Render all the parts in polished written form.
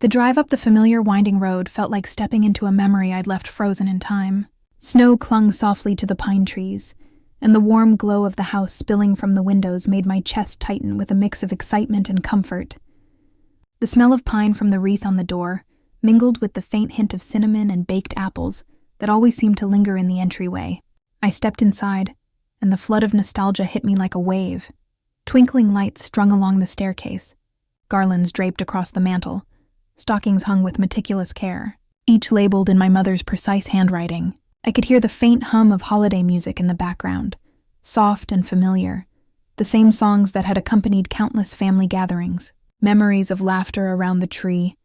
The drive up the familiar winding road felt like stepping into a memory I'd left frozen in time. Snow clung softly to the pine trees, and the warm glow of the house spilling from the windows made my chest tighten with a mix of excitement and comfort. The smell of pine from the wreath on the door mingled with the faint hint of cinnamon and baked apples that always seemed to linger in the entryway. I stepped inside, and the flood of nostalgia hit me like a wave. Twinkling lights strung along the staircase, garlands draped across the mantel, stockings hung with meticulous care, each labeled in my mother's precise handwriting. I could hear the faint hum of holiday music in the background, soft and familiar, the same songs that had accompanied countless family gatherings. Memories of laughter around the tree,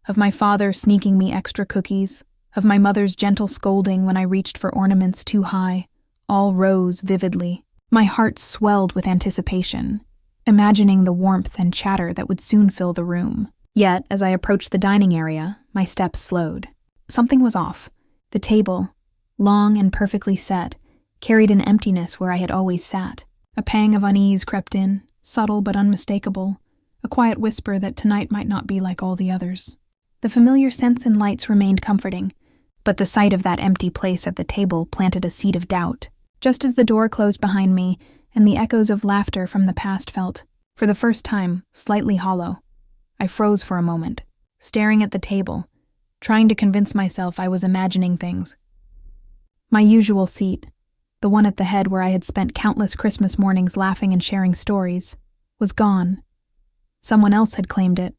of my father sneaking me extra cookies, of my mother's gentle scolding when I reached for ornaments too high, all rose vividly. My heart swelled with anticipation, imagining the warmth and chatter that would soon fill the room. Yet, as I approached the dining area, my steps slowed. Something was off. The table, long and perfectly set, carried an emptiness where I had always sat. A pang of unease crept in, subtle but unmistakable, a quiet whisper that tonight might not be like all the others. The familiar scents and lights remained comforting, but the sight of that empty place at the table planted a seed of doubt. Just as the door closed behind me, and the echoes of laughter from the past felt, for the first time, slightly hollow, I froze for a moment, staring at the table, trying to convince myself I was imagining things. My usual seat, the one at the head where I had spent countless Christmas mornings laughing and sharing stories, was gone. Someone else had claimed it,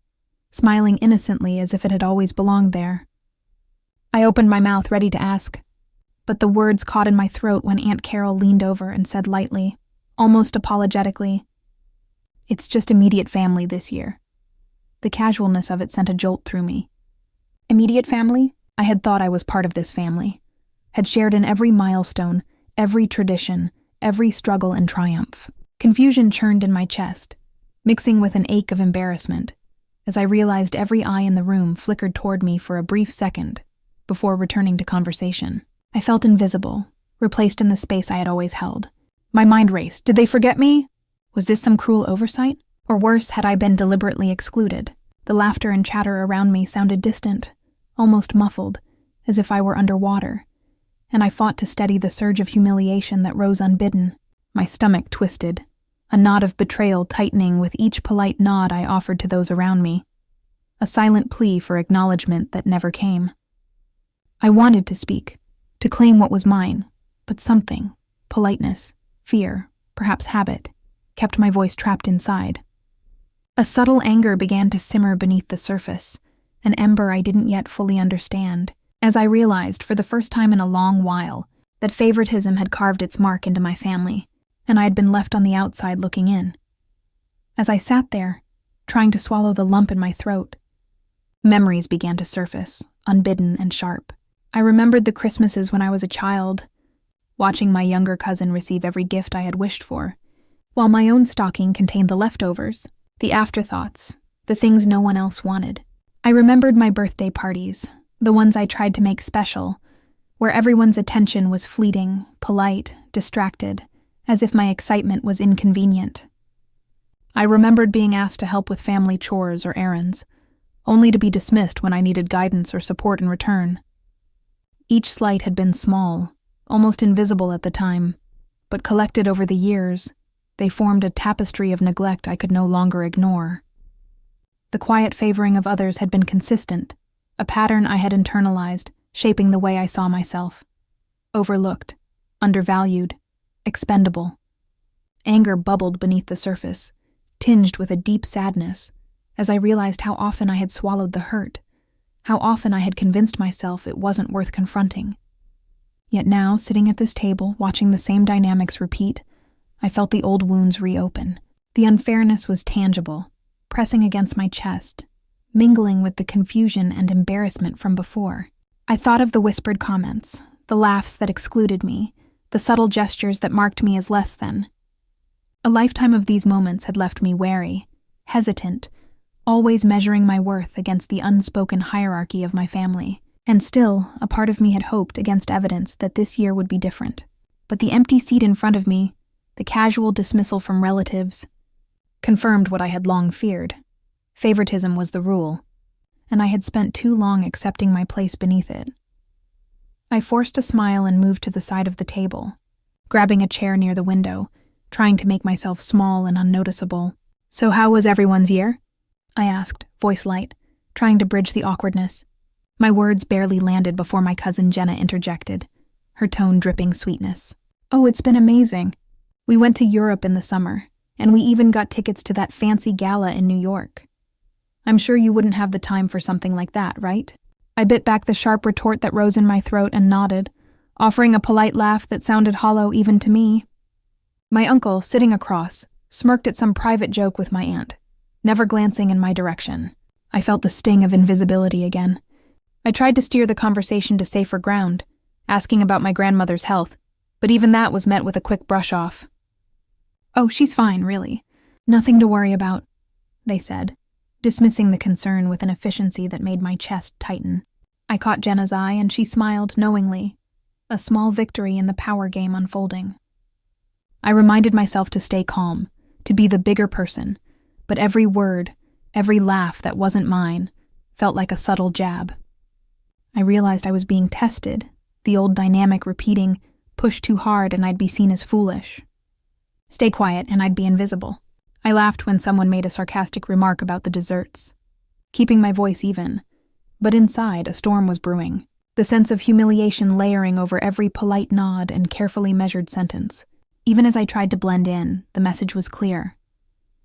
smiling innocently as if it had always belonged there. I opened my mouth ready to ask, but the words caught in my throat when Aunt Carol leaned over and said lightly, almost apologetically, "It's just immediate family this year." The casualness of it sent a jolt through me. Immediate family? I had thought I was part of this family, had shared in every milestone, every tradition, every struggle and triumph. Confusion churned in my chest, mixing with an ache of embarrassment, as I realized every eye in the room flickered toward me for a brief second before returning to conversation. I felt invisible, replaced in the space I had always held. My mind raced. Did they forget me? Was this some cruel oversight? Or worse, had I been deliberately excluded? The laughter and chatter around me sounded distant, almost muffled, as if I were underwater, and I fought to steady the surge of humiliation that rose unbidden. My stomach twisted, a knot of betrayal tightening with each polite nod I offered to those around me, a silent plea for acknowledgement that never came. I wanted to speak, to claim what was mine, but something, politeness, fear, perhaps habit, kept my voice trapped inside. A subtle anger began to simmer beneath the surface, an ember I didn't yet fully understand, as I realized for the first time in a long while that favoritism had carved its mark into my family, and I had been left on the outside looking in. As I sat there, trying to swallow the lump in my throat, memories began to surface, unbidden and sharp. I remembered the Christmases when I was a child, watching my younger cousin receive every gift I had wished for, while my own stocking contained the leftovers, the afterthoughts, the things no one else wanted. I remembered my birthday parties, the ones I tried to make special, where everyone's attention was fleeting, polite, distracted, as if my excitement was inconvenient. I remembered being asked to help with family chores or errands, only to be dismissed when I needed guidance or support in return. Each slight had been small, almost invisible at the time, but collected over the years, they formed a tapestry of neglect I could no longer ignore. The quiet favoring of others had been consistent, a pattern I had internalized, shaping the way I saw myself. Overlooked, undervalued, expendable. Anger bubbled beneath the surface, tinged with a deep sadness, as I realized how often I had swallowed the hurt, how often I had convinced myself it wasn't worth confronting. Yet now, sitting at this table, watching the same dynamics repeat, I felt the old wounds reopen. The unfairness was tangible, pressing against my chest, mingling with the confusion and embarrassment from before. I thought of the whispered comments, the laughs that excluded me, the subtle gestures that marked me as less than. A lifetime of these moments had left me wary, hesitant, always measuring my worth against the unspoken hierarchy of my family. And still, a part of me had hoped against evidence that this year would be different. But the empty seat in front of me, the casual dismissal from relatives, confirmed what I had long feared. Favoritism was the rule. and I had spent too long accepting my place beneath it. I forced a smile and moved to the side of the table, grabbing a chair near the window, trying to make myself small and unnoticeable. "So how was everyone's year?" I asked, voice light, trying to bridge the awkwardness. My words barely landed before my cousin Jenna interjected, her tone dripping sweetness. "Oh, it's been amazing. We went to Europe in the summer, and we even got tickets to that fancy gala in New York. I'm sure you wouldn't have the time for something like that, right?" I bit back the sharp retort that rose in my throat and nodded, offering a polite laugh that sounded hollow even to me. My uncle, sitting across, smirked at some private joke with my aunt, never glancing in my direction. I felt the sting of invisibility again. I tried to steer the conversation to safer ground, asking about my grandmother's health, but even that was met with a quick brush-off. "Oh, she's fine, really. Nothing to worry about," they said, dismissing the concern with an efficiency that made my chest tighten. I caught Jenna's eye and she smiled knowingly, a small victory in the power game unfolding. I reminded myself to stay calm, to be the bigger person, but every word, every laugh that wasn't mine, felt like a subtle jab. I realized I was being tested, the old dynamic repeating, push too hard and I'd be seen as foolish. Stay quiet and I'd be invisible. I laughed when someone made a sarcastic remark about the desserts, keeping my voice even, but inside a storm was brewing, the sense of humiliation layering over every polite nod and carefully measured sentence. Even as I tried to blend in, the message was clear.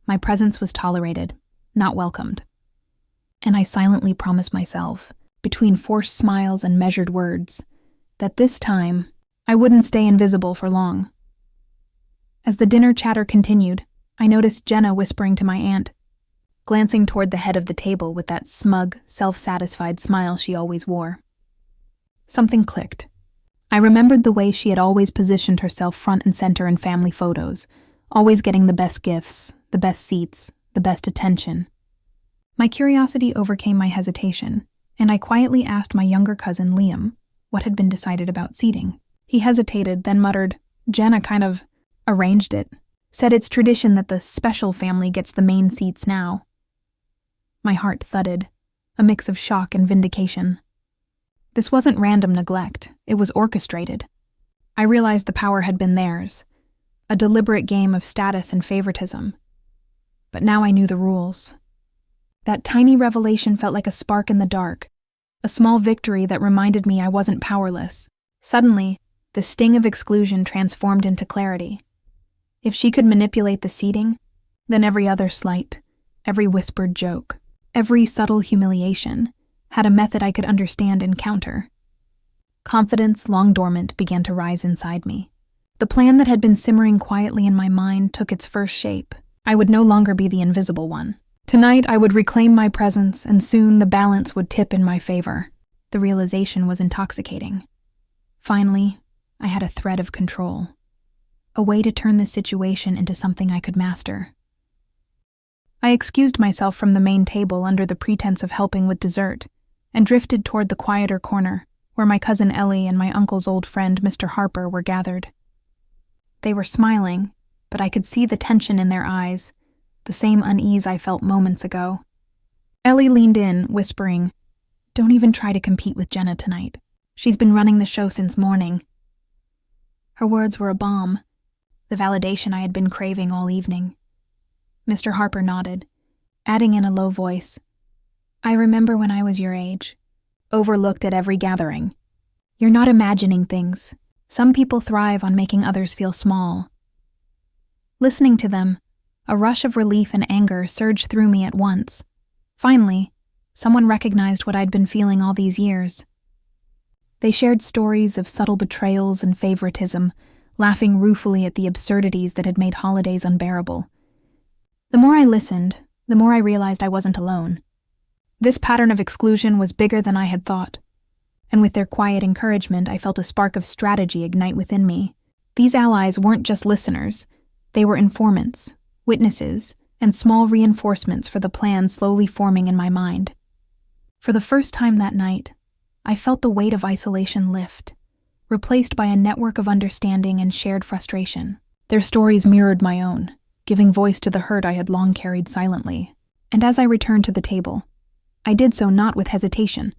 My presence was tolerated, not welcomed. And I silently promised myself, between forced smiles and measured words, that this time I wouldn't stay invisible for long. As the dinner chatter continued, I noticed Jenna whispering to my aunt, glancing toward the head of the table with that smug, self-satisfied smile she always wore. Something clicked. I remembered the way she had always positioned herself front and center in family photos, always getting the best gifts, the best seats, the best attention. My curiosity overcame my hesitation, and I quietly asked my younger cousin Liam what had been decided about seating. He hesitated, then muttered, "Jenna kind of arranged it. Said it's tradition that the special family gets the main seats now." My heart thudded, a mix of shock and vindication. This wasn't random neglect, it was orchestrated. I realized the power had been theirs, a deliberate game of status and favoritism. But now I knew the rules. That tiny revelation felt like a spark in the dark, a small victory that reminded me I wasn't powerless. Suddenly, the sting of exclusion transformed into clarity. If she could manipulate the seating, then every other slight, every whispered joke, every subtle humiliation had a method I could understand and counter. Confidence, long dormant, began to rise inside me. The plan that had been simmering quietly in my mind took its first shape. I would no longer be the invisible one. Tonight I would reclaim my presence, and soon the balance would tip in my favor. The realization was intoxicating. Finally, I had a thread of control. A way to turn this situation into something I could master. I excused myself from the main table under the pretense of helping with dessert, and drifted toward the quieter corner, where my cousin Ellie and my uncle's old friend Mr. Harper were gathered. They were smiling, but I could see the tension in their eyes, the same unease I felt moments ago. Ellie leaned in, whispering, "Don't even try to compete with Jenna tonight. She's been running the show since morning." Her words were a balm, the validation I had been craving all evening. Mr. Harper nodded, adding in a low voice, "I remember when I was your age, overlooked at every gathering. You're not imagining things. Some people thrive on making others feel small." Listening to them, a rush of relief and anger surged through me at once. Finally, someone recognized what I'd been feeling all these years. They shared stories of subtle betrayals and favoritism, laughing ruefully at the absurdities that had made holidays unbearable. The more I listened, the more I realized I wasn't alone. This pattern of exclusion was bigger than I had thought, and with their quiet encouragement, I felt a spark of strategy ignite within me. These allies weren't just listeners, they were informants, witnesses, and small reinforcements for the plan slowly forming in my mind. For the first time that night, I felt the weight of isolation lift, replaced by a network of understanding and shared frustration. Their stories mirrored my own, giving voice to the hurt I had long carried silently. And as I returned to the table, I did so not with hesitation,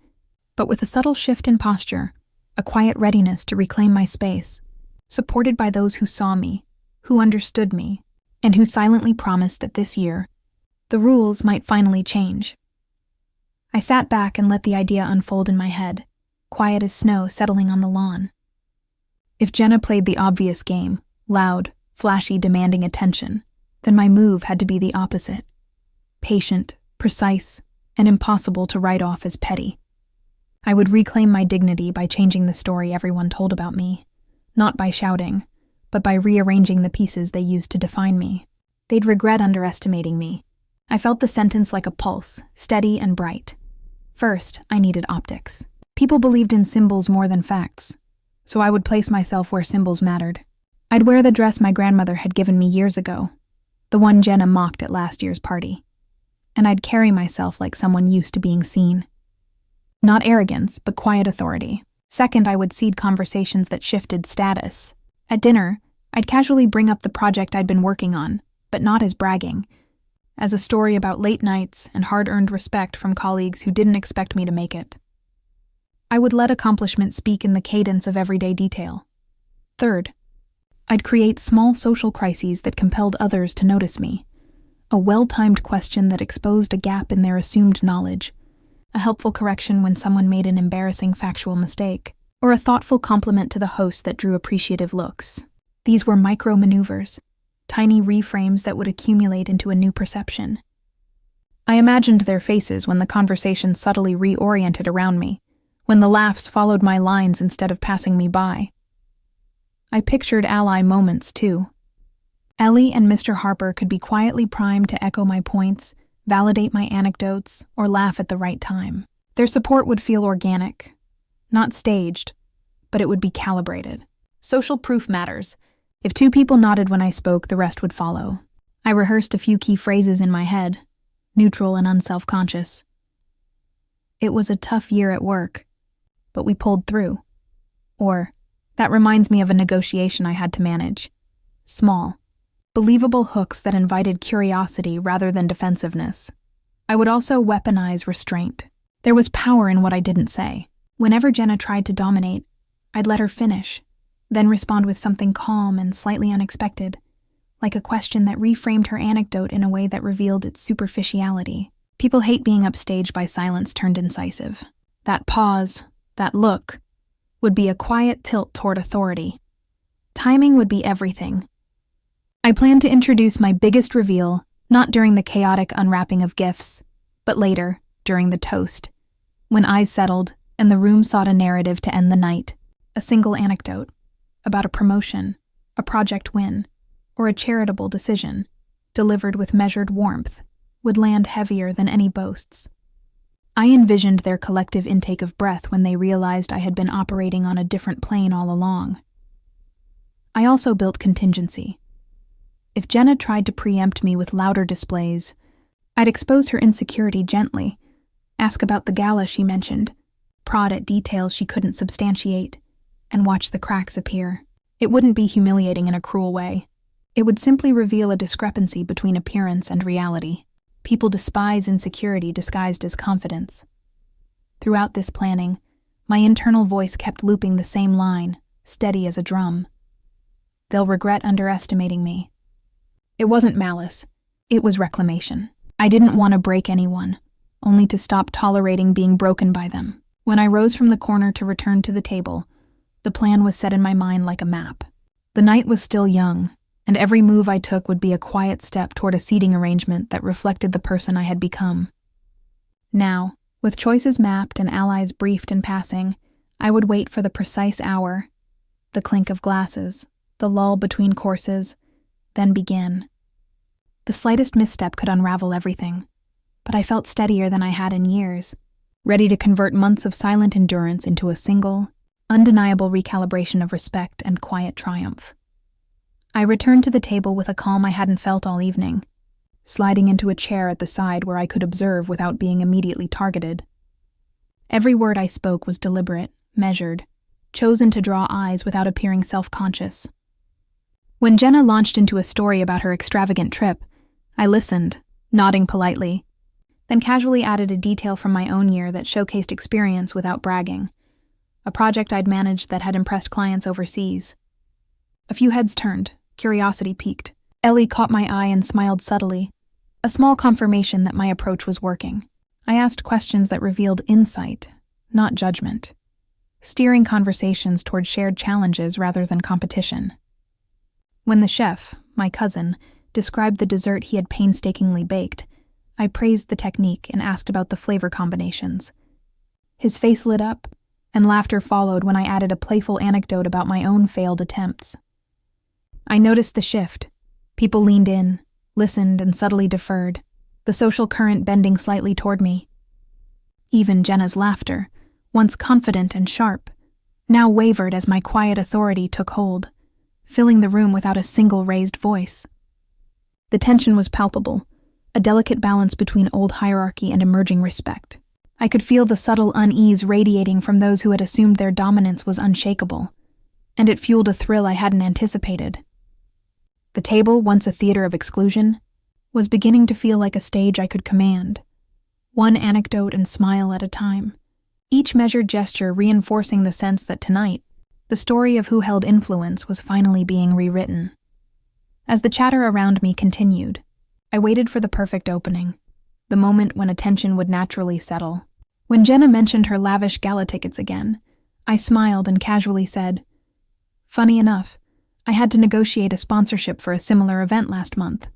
but with a subtle shift in posture, a quiet readiness to reclaim my space, supported by those who saw me, who understood me, and who silently promised that this year, the rules might finally change. I sat back and let the idea unfold in my head, quiet as snow settling on the lawn. If Jenna played the obvious game, loud, flashy, demanding attention, then my move had to be the opposite. Patient, precise, and impossible to write off as petty. I would reclaim my dignity by changing the story everyone told about me, not by shouting, but by rearranging the pieces they used to define me. They'd regret underestimating me. I felt the sentence like a pulse, steady and bright. First, I needed optics. People believed in symbols more than facts, so I would place myself where symbols mattered. I'd wear the dress my grandmother had given me years ago, the one Jenna mocked at last year's party, and I'd carry myself like someone used to being seen. Not arrogance, but quiet authority. Second, I would seed conversations that shifted status. At dinner, I'd casually bring up the project I'd been working on, but not as bragging, as a story about late nights and hard-earned respect from colleagues who didn't expect me to make it. I would let accomplishment speak in the cadence of everyday detail. Third, I'd create small social crises that compelled others to notice me. A well-timed question that exposed a gap in their assumed knowledge, a helpful correction when someone made an embarrassing factual mistake, or a thoughtful compliment to the host that drew appreciative looks. These were micro-maneuvers, tiny reframes that would accumulate into a new perception. I imagined their faces when the conversation subtly reoriented around me, when the laughs followed my lines instead of passing me by. I pictured ally moments, too. Ellie and Mr. Harper could be quietly primed to echo my points, validate my anecdotes, or laugh at the right time. Their support would feel organic, not staged, but it would be calibrated. Social proof matters. If two people nodded when I spoke, the rest would follow. I rehearsed a few key phrases in my head, neutral and unself-conscious. It was a tough year at work, but we pulled through. Or, that reminds me of a negotiation I had to manage. Small, believable hooks that invited curiosity rather than defensiveness. I would also weaponize restraint. There was power in what I didn't say. Whenever Jenna tried to dominate, I'd let her finish, then respond with something calm and slightly unexpected, like a question that reframed her anecdote in a way that revealed its superficiality. People hate being upstaged by silence turned incisive. That pause, that look, would be a quiet tilt toward authority. Timing would be everything. I planned to introduce my biggest reveal, not during the chaotic unwrapping of gifts, but later, during the toast, when eyes settled and the room sought a narrative to end the night, a single anecdote about a promotion, a project win, or a charitable decision, delivered with measured warmth, would land heavier than any boasts. I envisioned their collective intake of breath when they realized I had been operating on a different plane all along. I also built contingency. If Jenna tried to preempt me with louder displays, I'd expose her insecurity gently, ask about the gala she mentioned, prod at details she couldn't substantiate, and watch the cracks appear. It wouldn't be humiliating in a cruel way. It would simply reveal a discrepancy between appearance and reality. People despise insecurity disguised as confidence. Throughout this planning, my internal voice kept looping the same line, steady as a drum. They'll regret underestimating me. It wasn't malice. It was reclamation. I didn't want to break anyone, only to stop tolerating being broken by them. When I rose from the corner to return to the table, the plan was set in my mind like a map. The night was still young, and every move I took would be a quiet step toward a seating arrangement that reflected the person I had become. Now, with choices mapped and allies briefed in passing, I would wait for the precise hour, the clink of glasses, the lull between courses, then begin. The slightest misstep could unravel everything, but I felt steadier than I had in years, ready to convert months of silent endurance into a single, undeniable recalibration of respect and quiet triumph. I returned to the table with a calm I hadn't felt all evening, sliding into a chair at the side where I could observe without being immediately targeted. Every word I spoke was deliberate, measured, chosen to draw eyes without appearing self-conscious. When Jenna launched into a story about her extravagant trip, I listened, nodding politely. then casually added a detail from my own year that showcased experience without bragging, a project I'd managed that had impressed clients overseas. A few heads turned, curiosity piqued. Ellie caught my eye and smiled subtly, a small confirmation that my approach was working. I asked questions that revealed insight, not judgment, steering conversations toward shared challenges rather than competition. When the chef, my cousin, described the dessert he had painstakingly baked, I praised the technique and asked about the flavor combinations. His face lit up, and laughter followed when I added a playful anecdote about my own failed attempts. I noticed the shift. People leaned in, listened, and subtly deferred, the social current bending slightly toward me. Even Jenna's laughter, once confident and sharp, now wavered as my quiet authority took hold, filling the room without a single raised voice. The tension was palpable, a delicate balance between old hierarchy and emerging respect. I could feel the subtle unease radiating from those who had assumed their dominance was unshakable, and it fueled a thrill I hadn't anticipated. The table, once a theater of exclusion, was beginning to feel like a stage I could command, one anecdote and smile at a time, each measured gesture reinforcing the sense that tonight, the story of who held influence was finally being rewritten. As the chatter around me continued, I waited for the perfect opening, the moment when attention would naturally settle. When Jenna mentioned her lavish gala tickets again, I smiled and casually said, "Funny enough, I had to negotiate a sponsorship for a similar event last month.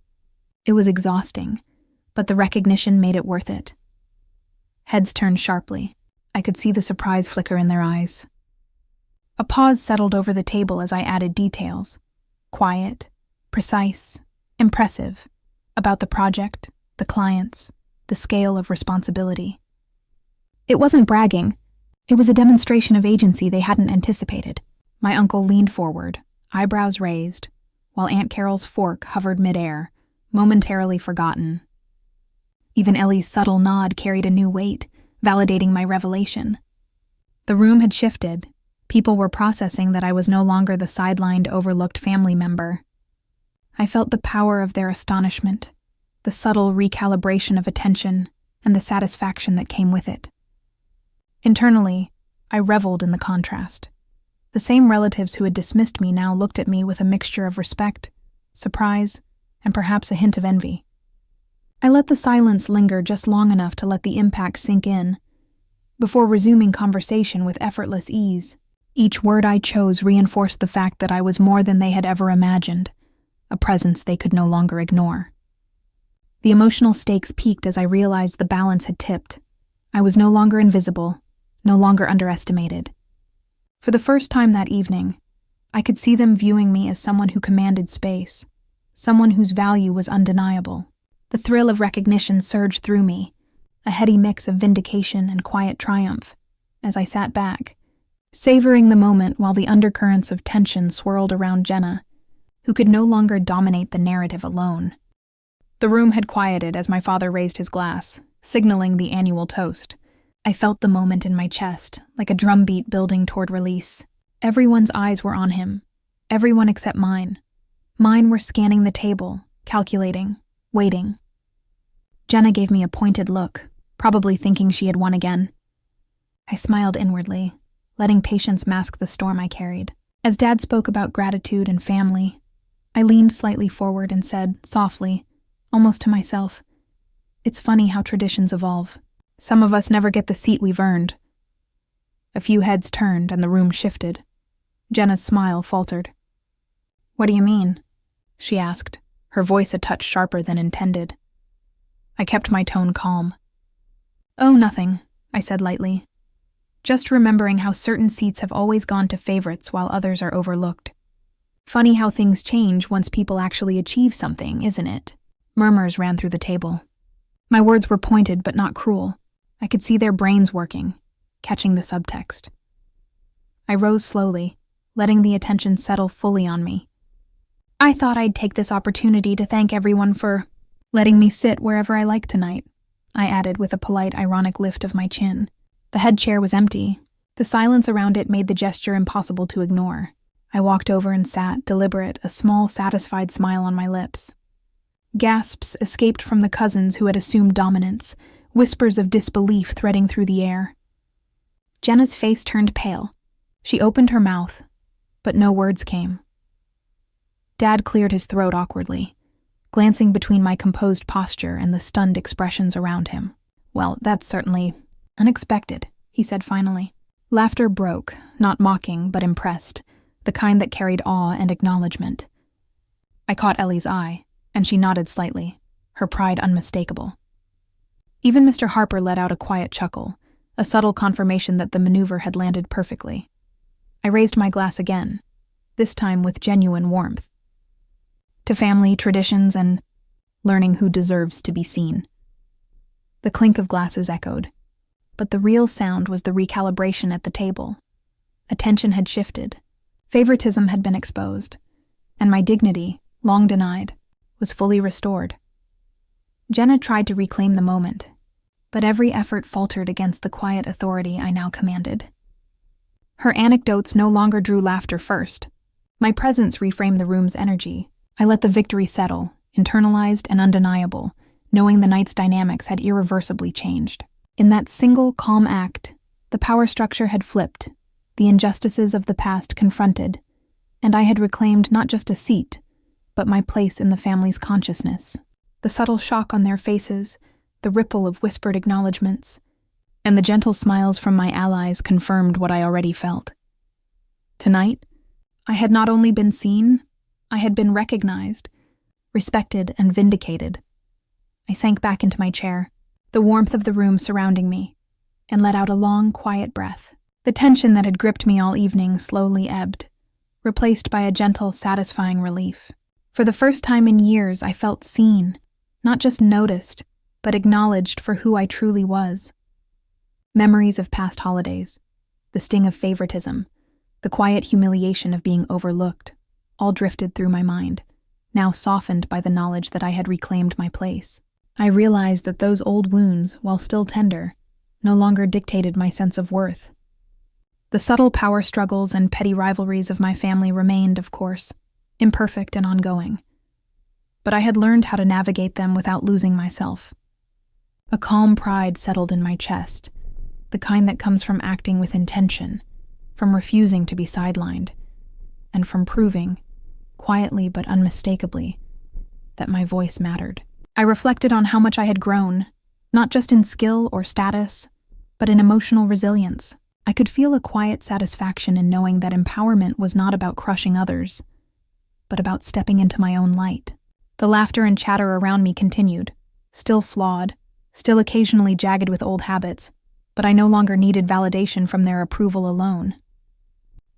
It was exhausting, but the recognition made it worth it." Heads turned sharply. I could see the surprise flicker in their eyes. A pause settled over the table as I added details, quiet, precise, impressive, about the project, the clients, the scale of responsibility. It wasn't bragging. It was a demonstration of agency they hadn't anticipated. My uncle leaned forward, eyebrows raised, while Aunt Carol's fork hovered midair, momentarily forgotten. Even Ellie's subtle nod carried a new weight, validating my revelation. The room had shifted. People were processing that I was no longer the sidelined, overlooked family member. I felt the power of their astonishment, the subtle recalibration of attention, and the satisfaction that came with it. Internally, I reveled in the contrast. The same relatives who had dismissed me now looked at me with a mixture of respect, surprise, and perhaps a hint of envy. I let the silence linger just long enough to let the impact sink in, before resuming conversation with effortless ease. Each word I chose reinforced the fact that I was more than they had ever imagined, a presence they could no longer ignore. The emotional stakes peaked as I realized the balance had tipped. I was no longer invisible, no longer underestimated. For the first time that evening, I could see them viewing me as someone who commanded space, someone whose value was undeniable. The thrill of recognition surged through me, a heady mix of vindication and quiet triumph, as I sat back, savoring the moment while the undercurrents of tension swirled around Jenna, who could no longer dominate the narrative alone. The room had quieted as my father raised his glass, signaling the annual toast. I felt the moment in my chest, like a drumbeat building toward release. Everyone's eyes were on him, everyone except mine. Mine were scanning the table, calculating, waiting. Jenna gave me a pointed look, probably thinking she had won again. I smiled inwardly, letting patience mask the storm I carried. As Dad spoke about gratitude and family, I leaned slightly forward and said, softly, almost to myself, "It's funny how traditions evolve. Some of us never get the seat we've earned." A few heads turned and the room shifted. Jenna's smile faltered. "What do you mean?" she asked, her voice a touch sharper than intended. I kept my tone calm. "Oh, nothing," I said lightly. "Just remembering how certain seats have always gone to favorites while others are overlooked. Funny how things change once people actually achieve something, isn't it?" Murmurs ran through the table. My words were pointed but not cruel. I could see their brains working, catching the subtext. I rose slowly, letting the attention settle fully on me. "I thought I'd take this opportunity to thank everyone for letting me sit wherever I like tonight," I added with a polite, ironic lift of my chin. The head chair was empty. The silence around it made the gesture impossible to ignore. I walked over and sat, deliberate, a small, satisfied smile on my lips. Gasps escaped from the cousins who had assumed dominance, whispers of disbelief threading through the air. Jenna's face turned pale. She opened her mouth, but no words came. Dad cleared his throat awkwardly, glancing between my composed posture and the stunned expressions around him. "Well, that's certainly unexpected," he said finally. Laughter broke, not mocking, but impressed, the kind that carried awe and acknowledgement. I caught Ellie's eye, and she nodded slightly, her pride unmistakable. Even Mr. Harper let out a quiet chuckle, a subtle confirmation that the maneuver had landed perfectly. I raised my glass again, this time with genuine warmth. To family, traditions, and learning who deserves to be seen. The clink of glasses echoed, but the real sound was the recalibration at the table. Attention had shifted, favoritism had been exposed, and my dignity, long denied, was fully restored. Jenna tried to reclaim the moment, but every effort faltered against the quiet authority I now commanded. Her anecdotes no longer drew laughter first. My presence reframed the room's energy. I let the victory settle, internalized and undeniable, knowing the night's dynamics had irreversibly changed. In that single, calm act, the power structure had flipped, the injustices of the past confronted, and I had reclaimed not just a seat, but my place in the family's consciousness. The subtle shock on their faces, the ripple of whispered acknowledgments, and the gentle smiles from my allies confirmed what I already felt. Tonight, I had not only been seen, I had been recognized, respected, and vindicated. I sank back into my chair, the warmth of the room surrounding me, and let out a long, quiet breath. The tension that had gripped me all evening slowly ebbed, replaced by a gentle, satisfying relief. For the first time in years, I felt seen, not just noticed, but acknowledged for who I truly was. Memories of past holidays, the sting of favoritism, the quiet humiliation of being overlooked, all drifted through my mind, now softened by the knowledge that I had reclaimed my place. I realized that those old wounds, while still tender, no longer dictated my sense of worth. The subtle power struggles and petty rivalries of my family remained, of course, imperfect and ongoing. But I had learned how to navigate them without losing myself. A calm pride settled in my chest, the kind that comes from acting with intention, from refusing to be sidelined, and from proving, quietly but unmistakably, that my voice mattered. I reflected on how much I had grown, not just in skill or status, but in emotional resilience. I could feel a quiet satisfaction in knowing that empowerment was not about crushing others, but about stepping into my own light. The laughter and chatter around me continued, still flawed, still occasionally jagged with old habits, but I no longer needed validation from their approval alone.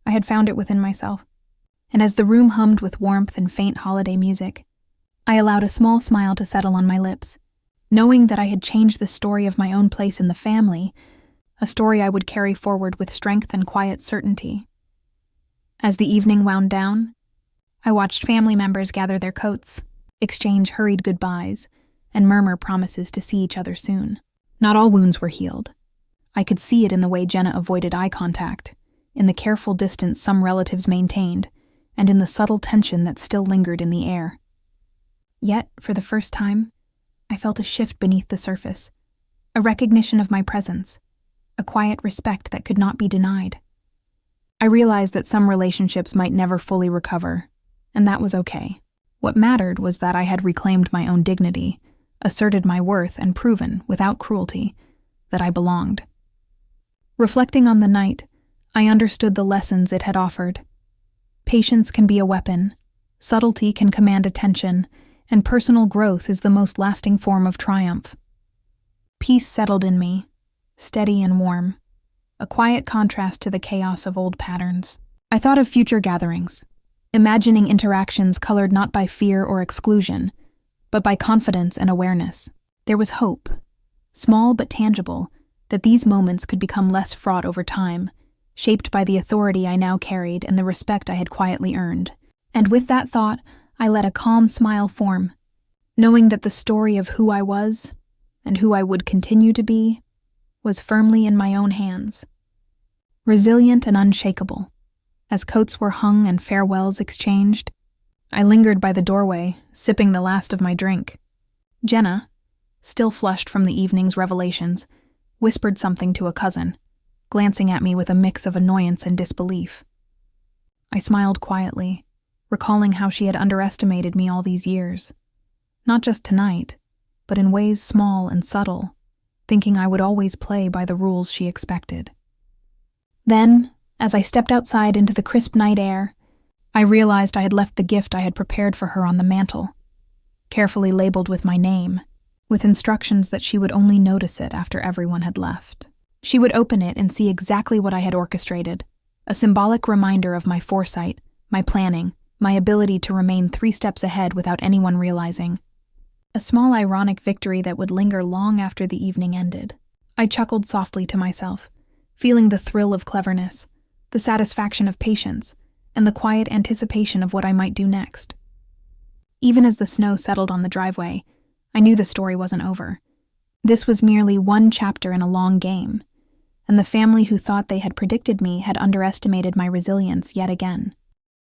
I had found it within myself, and as the room hummed with warmth and faint holiday music, I allowed a small smile to settle on my lips, knowing that I had changed the story of my own place in the family, a story I would carry forward with strength and quiet certainty. As the evening wound down, I watched family members gather their coats, exchange hurried goodbyes, and murmur promises to see each other soon. Not all wounds were healed. I could see it in the way Jenna avoided eye contact, in the careful distance some relatives maintained, and in the subtle tension that still lingered in the air. Yet, for the first time, I felt a shift beneath the surface, a recognition of my presence, a quiet respect that could not be denied. I realized that some relationships might never fully recover, and that was okay. What mattered was that I had reclaimed my own dignity, asserted my worth, and proven, without cruelty, that I belonged. Reflecting on the night, I understood the lessons it had offered. Patience can be a weapon, subtlety can command attention, and personal growth is the most lasting form of triumph. Peace settled in me, steady and warm, a quiet contrast to the chaos of old patterns. I thought of future gatherings, imagining interactions colored not by fear or exclusion, but by confidence and awareness. There was hope, small but tangible, that these moments could become less fraught over time, shaped by the authority I now carried and the respect I had quietly earned. And with that thought, I let a calm smile form, knowing that the story of who I was, and who I would continue to be, was firmly in my own hands. Resilient and unshakable. As coats were hung and farewells exchanged, I lingered by the doorway, sipping the last of my drink. Jenna, still flushed from the evening's revelations, whispered something to a cousin, glancing at me with a mix of annoyance and disbelief. I smiled quietly, recalling how she had underestimated me all these years. Not just tonight, but in ways small and subtle, thinking I would always play by the rules she expected. Then, as I stepped outside into the crisp night air, I realized I had left the gift I had prepared for her on the mantel, carefully labeled with my name, with instructions that she would only notice it after everyone had left. She would open it and see exactly what I had orchestrated, a symbolic reminder of my foresight, my planning, my ability to remain 3 steps ahead without anyone realizing. A small ironic victory that would linger long after the evening ended. I chuckled softly to myself, feeling the thrill of cleverness, the satisfaction of patience, and the quiet anticipation of what I might do next. Even as the snow settled on the driveway, I knew the story wasn't over. This was merely one chapter in a long game, and the family who thought they had predicted me had underestimated my resilience yet again.